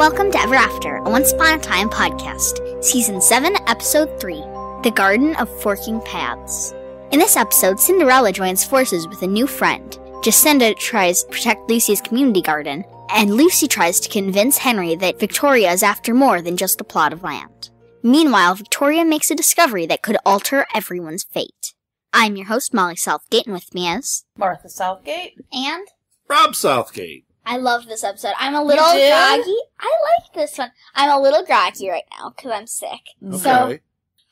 Welcome to Ever After, a Once Upon a Time podcast, Season 7, Episode 3, The Garden of Forking Paths. In this episode, Cinderella joins forces with a new friend. Jacinda tries to protect Lucy's community garden, and Lucy tries to convince Henry that Victoria is after more than just a plot of land. Meanwhile, Victoria makes a discovery that could alter everyone's fate. I'm your host, Molly Southgate, and with me is... Martha Southgate. And... Rob Southgate. I love this episode. I'm a little groggy. I like this one. I'm a little groggy right now because I'm sick. Okay. So,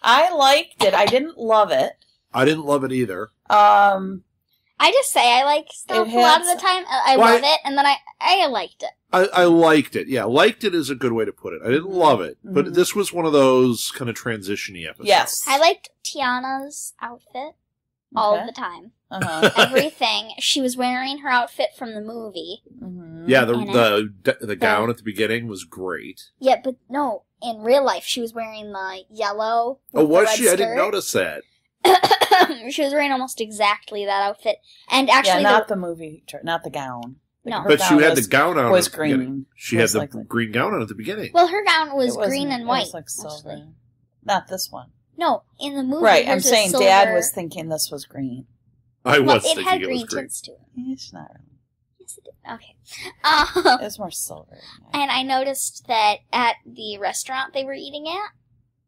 I liked it. I didn't love it. I didn't love it either. I just say I like stuff a lot of the time. I love it, and then I liked it. I liked it. Yeah, liked it is a good way to put it. I didn't love it, but this was one of those kind of transition-y episodes. Yes. I liked Tiana's outfit all of the time. Uh-huh. Everything. She was wearing her outfit from the movie. Mm-hmm. Yeah, the gown at the beginning was great. Yeah, but no, in real life, she was wearing the yellow. Oh, was red she? skirt. I didn't notice that. She was wearing almost exactly that outfit. And actually, not the movie, not the gown. No. But she had the gown on. Was at the green. beginning. She had the green gown on at the beginning. Well, her gown was green and white. It was like silver. Not this one. No, in the movie. Right, I'm saying silver... Dad was thinking this was green. I was it thinking had it green was green. tints to it. It's not. Yes, it did. Okay. It's more silver. And I noticed that at the restaurant they were eating at,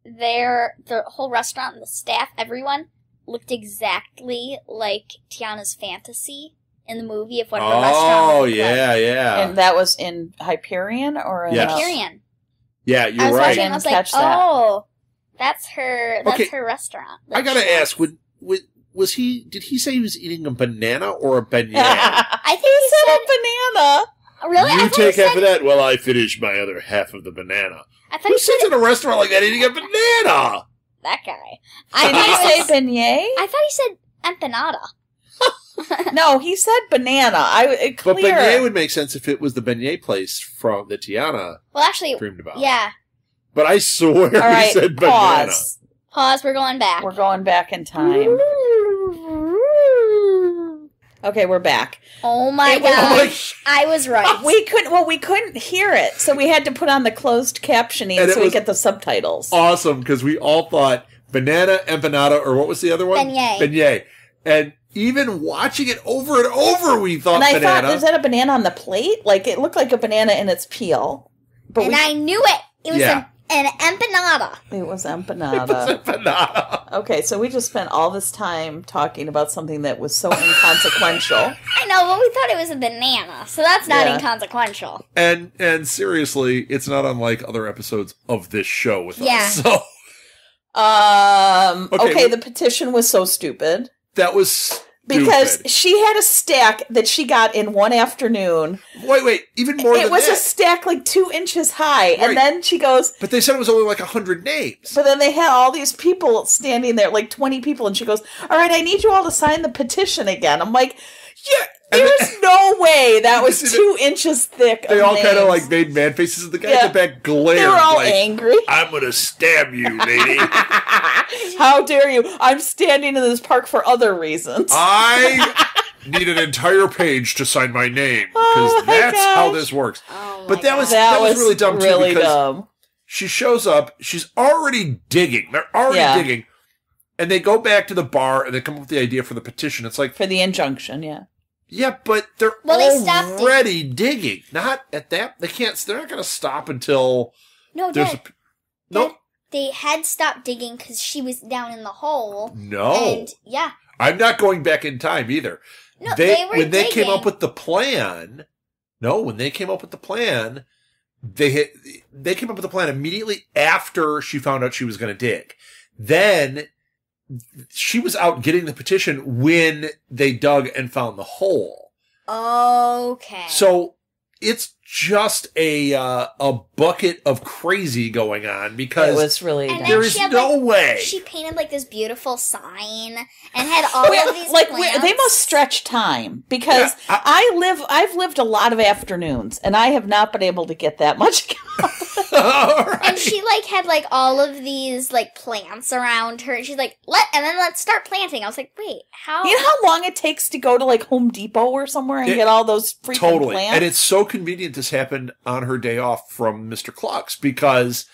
the whole restaurant and the staff, everyone, looked exactly like Tiana's fantasy in the movie of what her restaurant would look like. And that was in Hyperion or in Hyperion. Yeah, you're I was right. watching, I was like, oh, that's her restaurant. I gotta ask, did he say he was eating a banana or a beignet? I think he said a banana. Really? You take half of that? Well, I finished my other half of the banana. Who sits in a restaurant like that eating a banana? That guy. Did he say beignet? I thought he said empanada. No, he said banana. But beignet would make sense if it was the beignet place that Tiana dreamed about. Yeah. But I swear he said banana. Pause, we're going back. We're going back in time. Okay, we're back. Oh my gosh. I was right. We couldn't hear it, so we had to put on the closed captioning so we get the subtitles. Awesome, because we all thought banana, empanada, or what was the other one? Beignet. And even watching it over and over, we thought banana. And I thought, is that a banana on the plate? Like, it looked like a banana in its peel. But I knew it. It was an empanada. It was empanada. Okay, so we just spent all this time talking about something that was so inconsequential. I know, but we thought it was a banana, so that's not inconsequential. And seriously, it's not unlike other episodes of this show with us. So. Okay, the petition was so stupid. That was stupid. Because she had a stack that she got in one afternoon. Wait, even more than that. It was a stack like 2 inches high. Right. And then she goes... But they said it was only like 100 names. But then they had all these people standing there, like 20 people, and she goes, all right, I need you all to sign the petition again. I'm like, there's no way that was 2 inches thick. They all kind of like made man faces at the guy at the back glared. They were all angry. I'm going to stab you, lady. How dare you? I'm standing in this park for other reasons. I need an entire page to sign my name because that's how this works. But that was really dumb too. Really because dumb. She shows up. She's already digging. They're already digging. And they go back to the bar and they come up with the idea for the petition. It's like... For the injunction, Yeah, but they're already digging. Not at that. They can't. They're not going to stop until. No, they had stopped digging because she was down in the hole. No. And I'm not going back in time either. No, they were when they came up with the plan. No, when they came up with the plan, they came up with the plan immediately after she found out she was going to dig. Then. She was out getting the petition when they dug and found the hole. Okay. So it's just a bucket of crazy going on because it was really there is no way. She painted like this beautiful sign and had all of these plants. They must stretch time because I've lived a lot of afternoons and I have not been able to get that much accomplished. Right. And she, like, had, like, all of these, like, plants around her. And she's like, let's start planting. I was like, wait, how? You know how long it takes to go to, like, Home Depot or somewhere and get all those freaking plants? And it's so convenient this happened on her day off from Mr. Clucks, because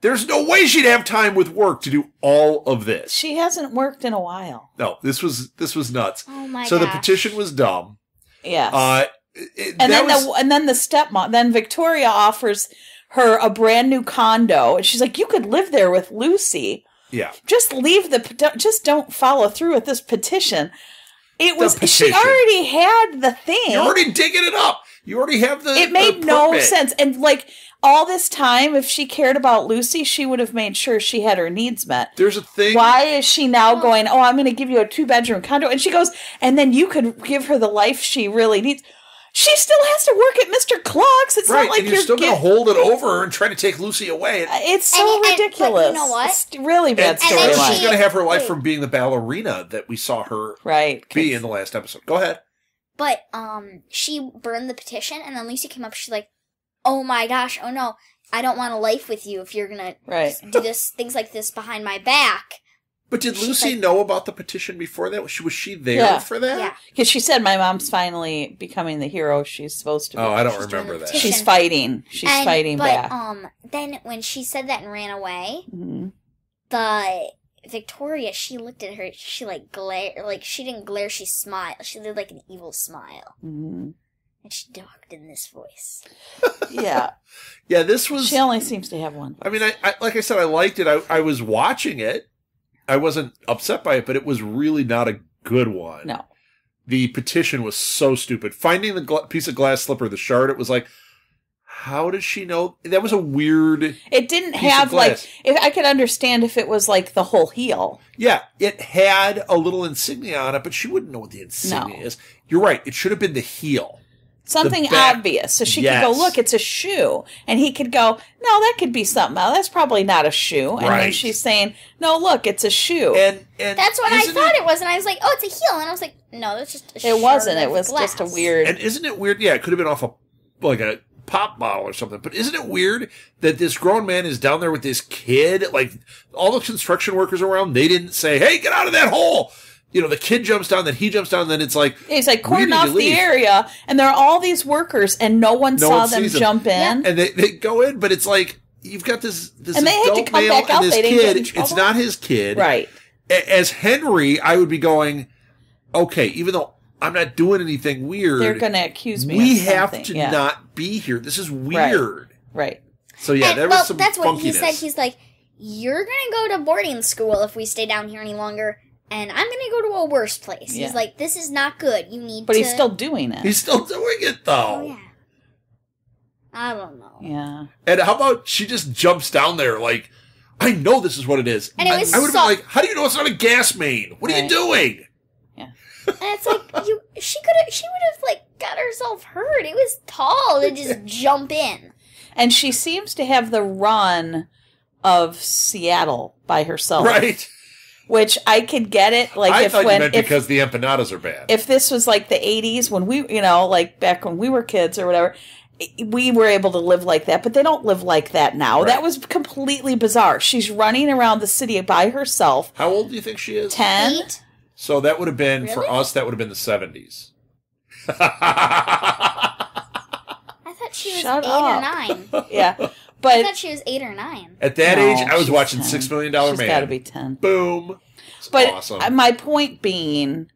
there's no way she'd have time with work to do all of this. She hasn't worked in a while. No, this was nuts. Oh my So gosh. the petition was dumb. Yes. And then the stepmom, then Victoria offers her a brand new condo, and she's like, "You could live there with Lucy. Yeah. Just just don't follow through with this petition." She petition. already had the thing. You're already digging it up. You already have the. It made no sense, and like all this time, if she cared about Lucy, she would have made sure she had her needs met. There's a thing. Why is she now going, "Oh, I'm going to give you a 2-bedroom condo," and she goes, and then you could give her the life she really needs. She still has to work at Mr. Cluck's. It's not like and you're still going to hold it over and try to take Lucy away. It's so ridiculous. But you know what? It's really bad storyline. She's going to have her life from being the ballerina that we saw her be in the last episode. Go ahead. But she burned the petition, and then Lucy came up. She's like, "Oh my gosh! Oh no! I don't want a life with you if you're gonna do things like this behind my back." But did Lucy know about the petition before that? Was she there for that? Yeah. Because she said, "My mom's finally becoming the hero she's supposed to be." Oh, I don't remember that. She's fighting. She's fighting back. Then when she said that and ran away, the Victoria, she looked at her. She like glared. Like she didn't glare. She smiled. She did like an evil smile, and she talked in this voice. Yeah. Yeah. This was. She only seems to have one. I mean, I like I said, I liked it. I was watching it. I wasn't upset by it, but it was really not a good one. No. The petition was so stupid. Finding the piece of glass slipper, the shard, it was like, how does she know? That was a weird. It didn't have like. If I could understand if it was like the whole heel. Yeah, it had a little insignia on it, but she wouldn't know what the insignia is. You're right. It should have been the heel. Something obvious. So she could go, "Look, it's a shoe." And he could go, "No, that could be something else. That's probably not a shoe." And then she's saying, "No, look, it's a shoe." And that's what I thought it was. And I was like, "Oh, it's a heel." And I was like, "No, that's just a shard." It wasn't. It was just a weird. And isn't it weird? Yeah, it could have been off a pop bottle or something. But isn't it weird that this grown man is down there with this kid? Like, all the construction workers around, they didn't say, "Hey, get out of that hole." You know, the kid jumps down, then he jumps down, then it's like... He's like, cordon off the area, and there are all these workers, and no one saw them jump in. Yeah. And they go in, but it's like, you've got this and they had to come back out, this they didn't kid. get in trouble. It's not his kid. Right. As Henry, I would be going, okay, even though I'm not doing anything weird... They're going to accuse me we of have something. to not be here. This is weird. Right. So yeah, there was some that's what he funkiness. said. He's like, "You're going to go to boarding school if we stay down here any longer. And I'm going to go to a worse place." Yeah. He's like, "This is not good. You need But he's still doing it. He's still doing it, though. Oh, yeah. I don't know. Yeah. And how about she just jumps down there like, I know this is what it is. And it was I would have been like, how do you know it's not a gas main? What are you doing? Yeah. And it's like, she would have, like, got herself hurt. It was tall to just jump in. And she seems to have the run of Seattle by herself. Right. Which I could get it. Like I thought you meant because the empanadas are bad. If this was like the 80s when we, like back when we were kids or whatever, we were able to live like that. But they don't live like that now. Right. That was completely bizarre. She's running around the city by herself. How old do you think she is? 10. 8? So that would have been, for us, that would have been the 70s. I thought she was 8 or 9. Yeah. But I thought she was 8 or 9. At that age, I was watching 10. $6 Million Man. She's got to be 10. Boom. But awesome. My point being,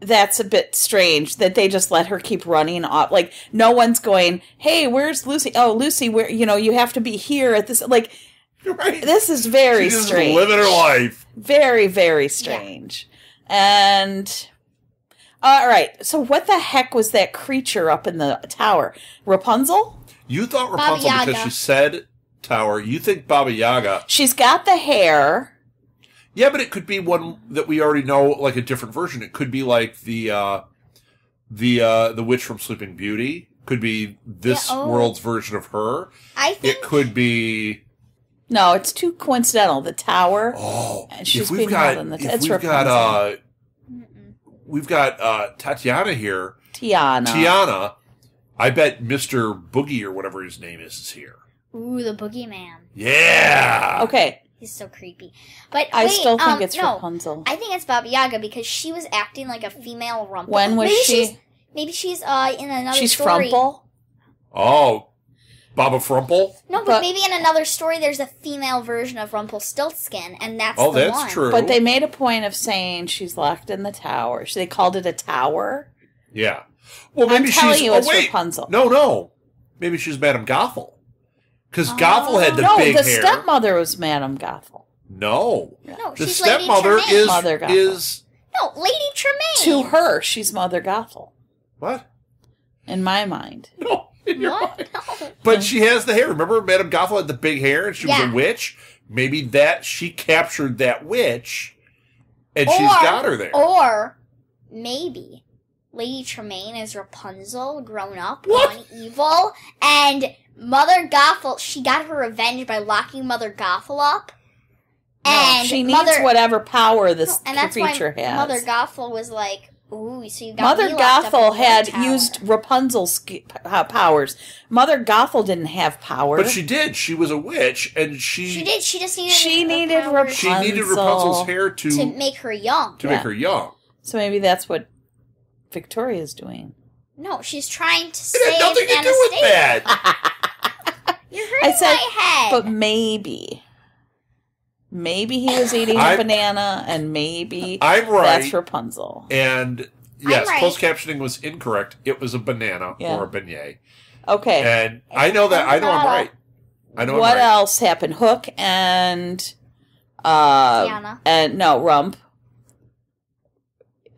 that's a bit strange that they just let her keep running off. Like, no one's going, "Hey, where's Lucy? Oh, Lucy, where you have to be here at this." Like, right. This is very She's strange. Living her life. Very, very strange. Yeah. And all right, so what the heck was that creature up in the tower? Rapunzel? You thought Rapunzel because she said tower. You think Baba Yaga. She's got the hair. Yeah, but it could be one that we already know, like a different version. It could be like the witch from Sleeping Beauty. Could be this world's version of her. I think it could be. No, it's too coincidental. The tower. Oh, and she's being held in the. It's Rapunzel. We've got Tatiana here. Tiana. I bet Mr. Boogie or whatever his name is here. Ooh, the boogeyman. Yeah. Okay. He's so creepy. But I wait, still think it's no, Rapunzel. I think it's Baba Yaga because she was acting like a female Rumple. When was she? Maybe she's in another She's story. Frumple? Oh, Baba Frumple? No, but maybe in another story there's a female version of Rumpelstiltskin, and that's Oh, the that's one. true. But they made a point of saying she's locked in the tower. They called it a tower. Yeah. Well, maybe I'm telling she's... you, it's wait. Rapunzel. No. Maybe she's Madame Gothel. Because Gothel had the no, big the hair. stepmother was Madame Gothel. No. No, The she's Lady stepmother Tremaine. Mother Gothel. is... No, Lady Tremaine. To her, she's Mother Gothel. What? In my mind. No. In your What? mind. No. But she has the hair. Remember Madame Gothel had the big hair and she was Yeah. a witch? Maybe she captured that witch and she's got her there. Or maybe Lady Tremaine is Rapunzel grown up, What? gone evil, and Mother Gothel, she got her revenge by locking Mother Gothel up. No, And she needs whatever power this and that's creature why has. Mother Gothel was like, ooh, so you got Mother me locked up in Gothel the had tower. used Rapunzel's powers. Mother Gothel didn't have power. But she did. She was a witch and She did. She just needed. She her needed powers Rapunzel. She needed Rapunzel's hair to make her young. to make her young. So maybe that's what Victoria's doing. No, she's trying to It save had nothing to do with Anastasia. that. You're hurting I said, my head. but maybe. Maybe he was eating a banana, and maybe I'm right. that's Rapunzel. And yes, right. closed captioning was incorrect. It was a banana Yeah. or a beignet. Okay. And I know that. I know I'm right. I know What I'm right. else happened? Hook and Tiana. and no, Rump.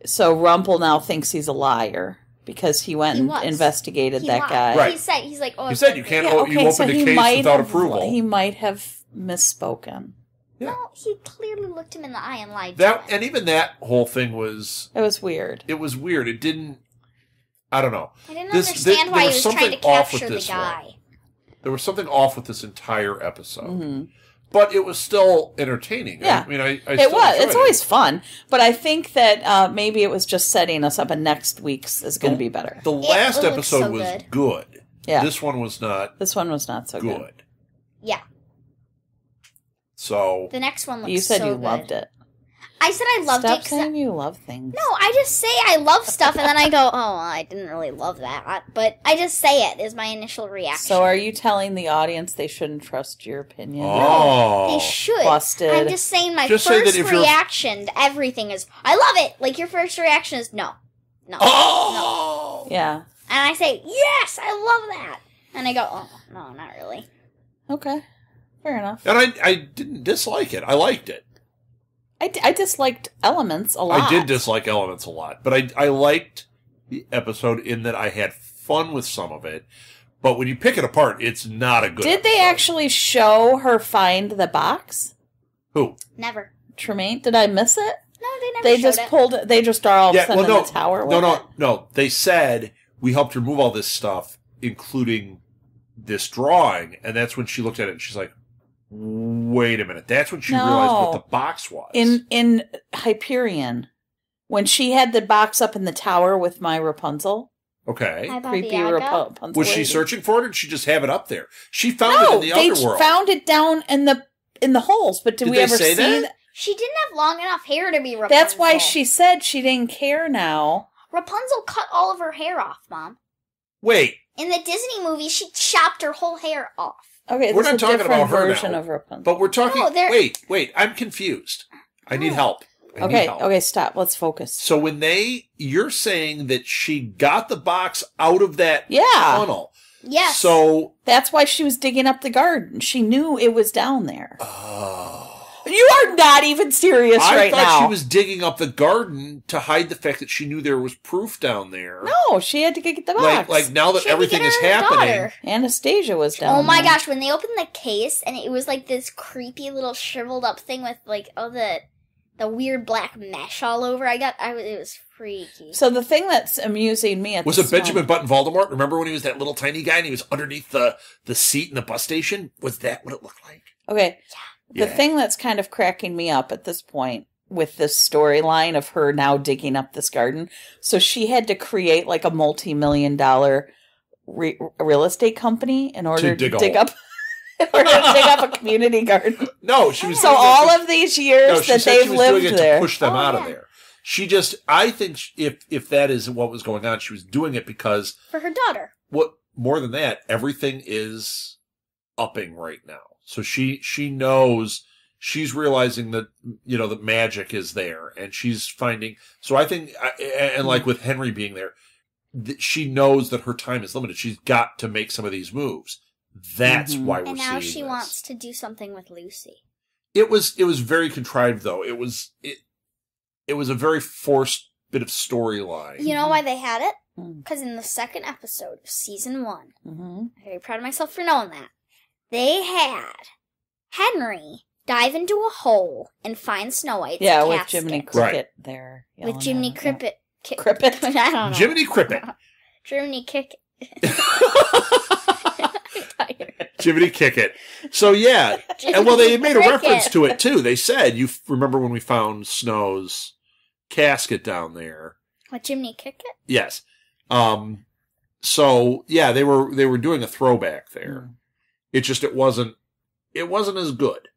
So Rumple now thinks he's a liar because he went and was. investigated He that lied. guy. Right. He's like, oh, You said you can't. Yeah, You okay, so opened a he case might without have, approval. He might have misspoken. Yeah. No, he clearly looked him in the eye and lied. That to him. and even that whole thing was. It was weird. It was weird. It didn't. I don't know. I didn't This- understand there why he was was trying to something off with capture the this one. guy. There was something off with this entire episode, Mhm. but it was still entertaining. Yeah. I mean, I It still was. enjoyed It's always fun, but I think that maybe it was just setting us up, and next week's is going to be better. The last looks episode so was good. good. Yeah. This one was not This one was not so good. good. Yeah, So the next one looks You said so you good. loved it. I said I loved Stop it. 'cause saying you love things. No, I just say I love stuff, and then I go, oh, I didn't really love that. But I just say it is my initial reaction. So are you telling the audience they shouldn't trust your opinion? oh, They should. Busted. I'm just saying my Just say that first if you're- reaction to everything is, I love it. Like, your first reaction is, no. No. oh, Yeah. And I say, yes, I love that. And I go, oh, no, not really. Okay. Fair enough. And I didn't dislike it. I liked it. I disliked Elements a lot. I did dislike Elements a lot, but I liked the episode in that I had fun with some of it. But when you pick it apart, it's not a good. Did they episode. actually show her find the box? Who? Never. Tremaine? Did I miss it? No, they never They showed just it. pulled it. They just are all of a sudden in the tower with it? No. They said we helped remove all this stuff, including this drawing, and that's when she looked at it and she's like, "Wait a minute!" That's when she realized what the box was. In Hyperion, when she had the box up in the tower with my Rapunzel, okay, Hi, Baba creepy Yaga. Rapunzel. was she lady. searching for it, or did she just have it up there? She found it No, in the they other world. found it down in the holes. But did we they ever say see that? She didn't have long enough hair to be Rapunzel. That's why she said she didn't care now. Rapunzel cut all of her hair off, Mom. Wait, In the Disney movie, she chopped her whole hair off. Okay, We're this not is a talking different about her version now, of Rapunzel. but we're talking. No, they're- Wait, I'm confused. I need Oh. help. I need Okay, help. okay, stop. Let's focus. So when you're saying that she got the box out of that Yeah. tunnel. Yes. So, That's why she was digging up the garden. She knew it was down there. oh. You are not even serious I right thought now. she was digging up the garden to hide the fact that she knew there was proof down there. No, she had to get the box. Like now that She had to everything get is her happening. daughter. Anastasia was down Oh my there. gosh, when they opened the case and it was like this creepy little shriveled up thing with like the weird black mesh all over. It was freaky. So the thing that's amusing me at Was this it Benjamin moment- Button Voldemort? Remember when he was that little tiny guy and he was underneath the seat in the bus station? Was that what it looked like? Okay. The Yeah. thing that's kind of cracking me up at this point with this storyline of her now digging up this garden. So she had to create like a multi-million-dollar real estate company in order dig to a dig hole. up. We're going to dig up a community garden. No, she was. So all of these years that they've lived there, to push them out of there. She just, I think, if that is what was going on, she was doing it because for her daughter. What more than that, everything is upping right now. So she knows, she's realizing that the magic is there, and she's finding. So I think, and like with Henry being there, she knows that her time is limited. She's got to make some of these moves. That's why we're seeing this. And now she wants to do something with Lucy. It was very contrived, though. It was a very forced bit of storyline. You know why they had it? Because in the second episode of season 1, I'm very proud of myself for knowing that, they had Henry dive into a hole and find Snow White's casket. with Jiminy Cricket there. With Jiminy Cricket. Cricket? I don't know. Jiminy Cricket. Jiminy Kick. Jiminy Kick It. So, yeah. And well, they made a reference to it, too. They said, you remember when we found Snow's casket down there? What, Jiminy Kick It? Yes. So, yeah, they were doing a throwback there. It wasn't as good.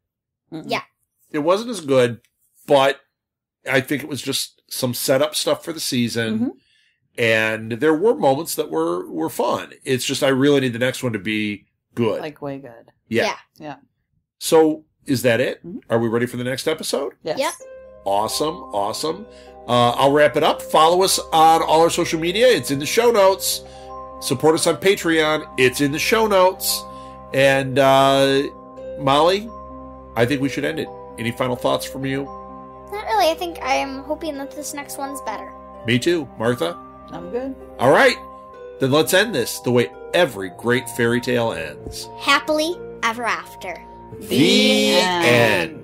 Yeah. It wasn't as good, but I think it was just some setup stuff for the season. And there were moments that were fun. It's just I really need the next one to be good. Like way good. Yeah. So is that it? Are we ready for the next episode? Yes. Yep. Awesome. I'll wrap it up. Follow us on all our social media. It's in the show notes. Support us on Patreon. It's in the show notes. And Molly, I think we should end it. Any final thoughts from you? Not really. I think I'm hoping that this next one's better. Me too. Martha? I'm good. All right. Then let's end this the way every great fairy tale ends. Happily ever after. The end.